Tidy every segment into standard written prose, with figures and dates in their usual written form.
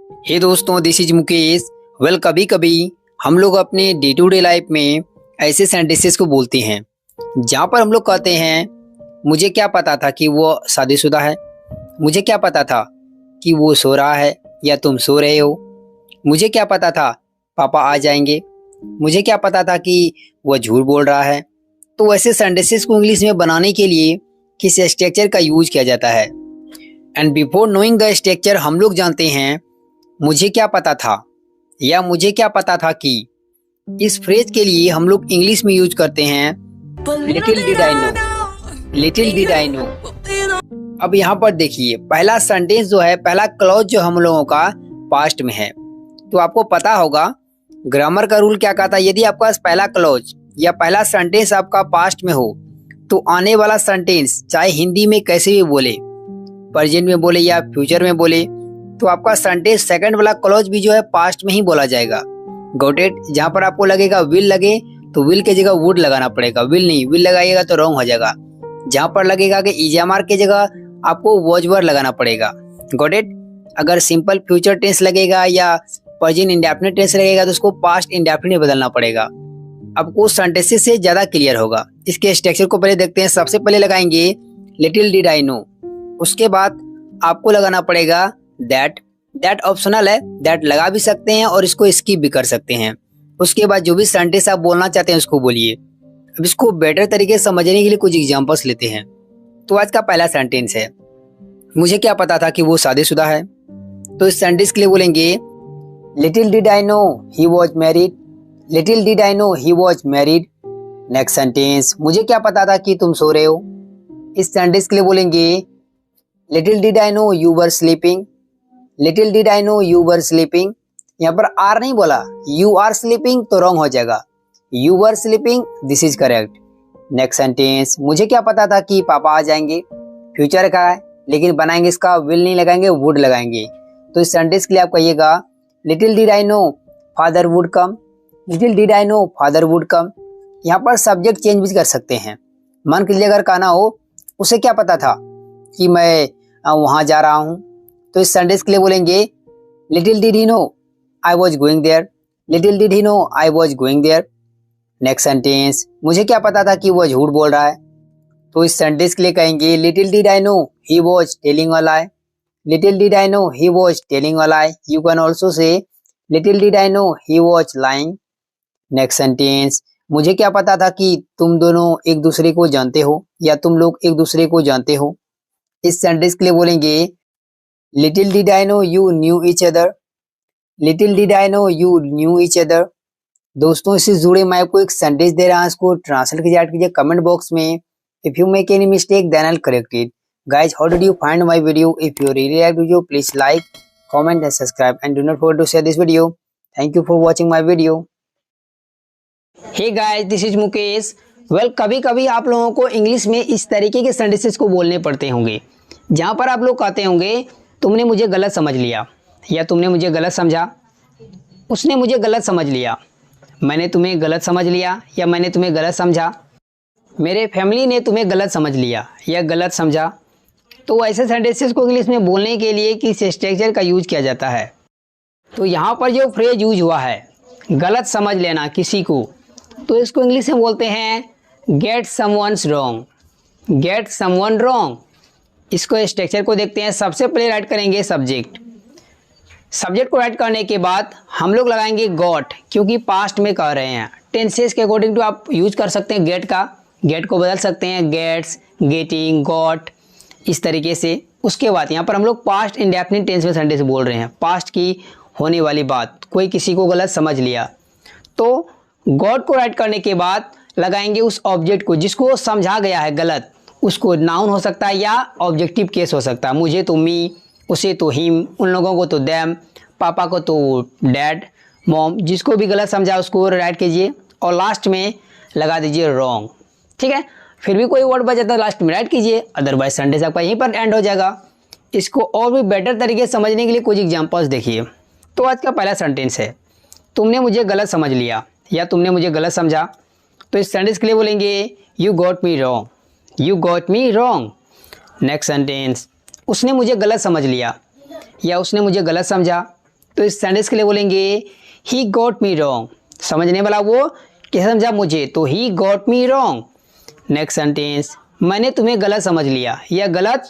हे दोस्तों, this is Mukesh. कभी कभी हम लोग अपने डे टू डे लाइफ में ऐसे सेंटेंसेस को बोलते हैं जहाँ पर हम लोग कहते हैं मुझे क्या पता था कि वो शादीशुदा है। मुझे क्या पता था कि वो सो रहा है या तुम सो रहे हो। मुझे क्या पता था पापा आ जाएंगे। मुझे क्या पता था कि वह झूठ बोल रहा है। तो ऐसे सेंटेंसेस को इंग्लिश में बनाने के लिए किस स्ट्रक्चर का यूज किया जाता है। And before knowing the structure हम लोग जानते हैं मुझे क्या पता था या मुझे क्या पता था कि इस फ्रेज के लिए हम लोग इंग्लिश में यूज करते हैं little did I know. Little did I know. अब यहाँ पर देखिए, पहला सेंटेंस जो है, पहला क्लॉज जो हम लोगों का पास्ट में है। तो आपको पता होगा ग्रामर का रूल क्या कहता है। यदि आपका पास पहला क्लॉज या पहला सेंटेंस आपका पास्ट में हो तो आने वाला सेंटेंस चाहे हिंदी में कैसे भी बोले, प्रेजेंट में बोले या फ्यूचर में बोले, तो आपका सेंटेंस सेकंड वाला क्लॉज भी जो है पास्ट में ही बोला जाएगा। Got it. जहाँ पर आपको लगेगा विल लगे तो विल के जगह वुड लगाना पड़ेगा। विल नहीं, विल लगाइएगा तो रॉन्ग हो जाएगा। जहाँ पर लगेगा कि इजामार के जगह आपको वॉज वर लगाना पड़ेगा। Got it. अगर सिंपल फ्यूचर टेंस लगेगा या प्रेजेंट इंडेफिनिट टेंस लगेगा तो उसको पास्ट इंडेफिनिट में बदलना पड़ेगा। आपको सेंटेंसेस से ज्यादा क्लियर होगा। इसके स्ट्रक्चर को पहले देखते हैं। सबसे पहले लगाएंगे लिटिल डिड आई नो। उसके बाद आपको लगाना पड़ेगा दैट। दैट ऑप्शनल है, दैट लगा भी सकते हैं और इसको स्किप भी कर सकते हैं। उसके बाद जो भी सेंटेंस आप बोलना चाहते हैं उसको बोलिए। अब इसको बेटर तरीके से समझने के लिए कुछ एग्जांपल्स लेते हैं। तो आज का पहला सेंटेंस है, मुझे क्या पता था कि वो शादीशुदा है। तो इस सेंटेंस के लिए बोलेंगे little did I know he was married. Little did I know he was married. Next sentence, मुझे क्या पता था कि तुम सो रहे हो। इस सेंटेंस के लिए बोलेंगे little did I know you were sleeping. Little did I know you were sleeping. यहाँ पर आर नहीं बोला, यू आर स्लीपिंग तो रॉन्ग हो जाएगा। You were sleeping, this is correct. Next sentence, मुझे क्या पता था कि पापा आ जाएंगे। फ्यूचर का है लेकिन बनाएंगे इसका विल नहीं लगाएंगे, वुड लगाएंगे। तो इस सेंटेंस के लिए आप कहिएगा little did I know father would come. Little did I know father would come. यहाँ पर सब्जेक्ट चेंज भी कर सकते हैं। मन के लिए अगर कहना हो उसे क्या पता था कि मैं वहां जा रहा हूं, तो इस सेंटेंस के लिए बोलेंगे little did he know I was going there. Little did he know I was going there. Next sentence, मुझे क्या पता था कि वो झूठ बोल रहा है। तो इस सेंटेंस के लिए कहेंगे little did I know he was telling a lie. Little did I know he was telling a lie. You can also say little did I know he was lying. Next sentence, मुझे क्या पता था कि तुम दोनों एक दूसरे को जानते हो या तुम लोग एक दूसरे को जानते हो। इस सेंटेंस के लिए बोलेंगे little did I know you knew each other. Little did I know you knew each other. दोस्तों, इससे जुड़े मैं आपको एक सेंटेंस दे रहा हूं, इसको ट्रांसलेट कीजिए, ऐड कीजिए कमेंट बॉक्स में। If you make any mistake then I will correct it. Guys, how did you find my video? If you really like video please like, comment and subscribe and do not forget to share this video. Thank you for watching my video. Hey guys, this is Mukesh. कभी कभी आप लोगों को English में इस तरीके के sentences को बोलने पड़ते होंगे जहाँ पर आप लोग कहते होंगे तुमने मुझे गलत समझ लिया या तुमने मुझे गलत समझा, उसने मुझे गलत समझ लिया, मैंने तुम्हें गलत समझ लिया या मैंने तुम्हें गलत समझा, मेरे फैमिली ने तुम्हें गलत समझ लिया या गलत समझा। तो ऐसे सेंटेंसेस को इंग्लिश में बोलने के लिए किस स्ट्रक्चर का यूज किया जाता है। तो यहाँ पर जो फ्रेज यूज हुआ है गलत समझ लेना किसी को, तो इसको इंग्लिश में बोलते हैं get someone's wrong. Get someone wrong. इसको स्ट्रक्चर को देखते हैं। सबसे पहले राइट करेंगे सब्जेक्ट। सब्जेक्ट को राइट करने के बाद हम लोग लगाएंगे गॉट, क्योंकि पास्ट में कह रहे हैं। टेंसेस के अकॉर्डिंग टू आप यूज कर सकते हैं गेट का। गेट को बदल सकते हैं गेट्स, गेटिंग, गॉट, इस तरीके से। उसके बाद यहाँ पर हम लोग पास्ट इंडेफिनिट टेंस में सेंटेंस बोल रहे हैं। पास्ट की होने वाली बात, कोई किसी को गलत समझ लिया, तो गॉड को राइट करने के बाद लगाएंगे उस ऑब्जेक्ट को जिसको समझा गया है गलत। उसको नाउन हो सकता है या ऑब्जेक्टिव केस हो सकता है। मुझे तो मी, उसे तो हिम, उन लोगों को तो दैम, पापा को तो डैड, मॉम, जिसको भी गलत समझा उसको राइट कीजिए और लास्ट में लगा दीजिए रॉन्ग। ठीक है। फिर भी कोई वर्ड बचा तो लास्ट में राइट कीजिए, अदरवाइज सेंटेंस आपका यहीं पर एंड हो जाएगा। इसको और भी बेटर तरीके से समझने के लिए कुछ एग्जाम्पल्स देखिए। तो आज का पहला सेंटेंस है तुमने मुझे गलत समझ लिया या तुमने मुझे गलत समझा। तो इस सेंटेंस के लिए बोलेंगे you got me wrong. You got me wrong. Next sentence, उसने मुझे गलत समझ लिया या उसने मुझे गलत समझा। तो इस सेंटेंस के लिए बोलेंगे ही गॉट मी रॉन्ग। समझने वाला वो कैसे समझा मुझे, तो he got me wrong. Next sentence, मैंने तुम्हें गलत समझ लिया या गलत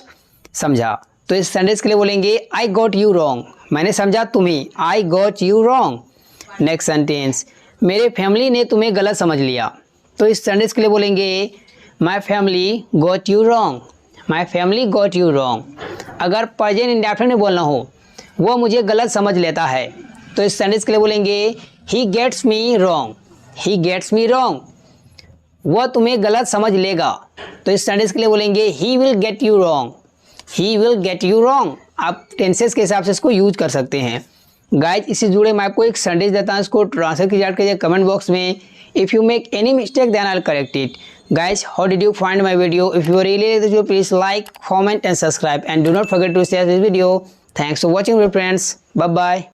समझा, तो इस सेंटेंस के लिए बोलेंगे आई गॉट यू रॉन्ग। मैंने समझा तुम्हें, I got you wrong. Next sentence, मेरे फैमिली ने तुम्हें गलत समझ लिया, तो इस सेंटेंस के लिए बोलेंगे my family got you wrong. My family got you wrong. अगर प्रेजेंट इंडेफिनिट में बोलना हो, वो मुझे गलत समझ लेता है, तो इस सेंटेंस के लिए बोलेंगे he gets me wrong. He gets me wrong. वह तुम्हें गलत समझ लेगा, तो इस सेंटेंस के लिए बोलेंगे he will get you wrong. He will get you wrong. आप टेंसेस के हिसाब से इसको यूज कर सकते हैं। गाइज, इससे जुड़े मैं आपको एक सेंटेंस देता हूँ, इसको ट्रांसलेट कीजिए कमेंट बॉक्स में। If you make any mistake then I will correct it. Guys, how did you find my video? If you really like this video, please like, comment and subscribe, and do not forget to share this video. Thanks for watching, my friends. Bye bye.